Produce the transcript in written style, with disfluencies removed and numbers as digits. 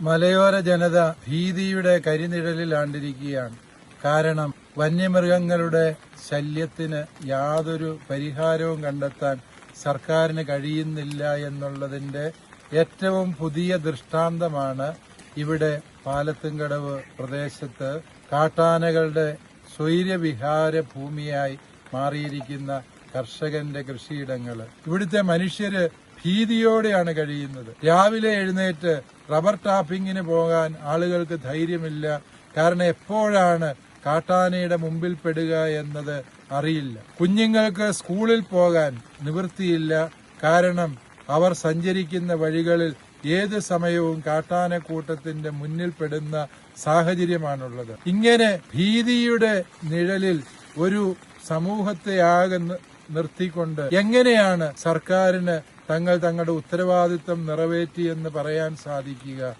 മലയോര ജനത ഭീതിയുടെ കരിനിഴലിലാണ്ടിരിക്കുകയാണ്. കാരണം വന്യമൃഗങ്ങളുടെ ശല്യത്തിന് യാതൊരു പരിഹാരവും കണ്ടെത്താൻ സർക്കാരിന് കഴിയുന്നില്ല എന്നുള്ളതിന്റെ ഏറ്റവും പുതിയ ദൃഷ്ടാന്തമാണ് ഇവിടെ പാലത്തുംകടവ് പ്രദേശത്ത് കാട്ടാനകളുടെ സ്വൈര്യവിഹാര ഭൂമിയായി മാറിയിരിക്കുന്ന കർഷകന്റെ കൃഷിയിടങ്ങൾ. ഇവിടുത്തെ മനുഷ്യര് ഭീതിയോടെയാണ് കഴിയുന്നത്. രാവിലെ എഴുന്നേറ്റ് റബ്ബർ ടാപ്പിങ്ങിന് പോകാൻ ആളുകൾക്ക് ധൈര്യമില്ല. കാരണം എപ്പോഴാണ് കാട്ടാനയുടെ മുമ്പിൽ പെടുക എന്നത് അറിയില്ല. കുഞ്ഞുങ്ങൾക്ക് സ്കൂളിൽ പോകാൻ നിവൃത്തിയില്ല. കാരണം അവർ സഞ്ചരിക്കുന്ന വഴികളിൽ ഏത് സമയവും കാട്ടാനക്കൂട്ടത്തിന്റെ മുന്നിൽ പെടുന്ന സാഹചര്യമാണുള്ളത്. ഇങ്ങനെ ഭീതിയുടെ നിഴലിൽ ഒരു സമൂഹത്തെ ആകെ നിർത്തിക്കൊണ്ട് എങ്ങനെയാണ് സർക്കാരിന് തങ്ങളുടെ ഉത്തരവാദിത്തം നിറവേറ്റിയെന്ന് പറയാൻ സാധിക്കുക?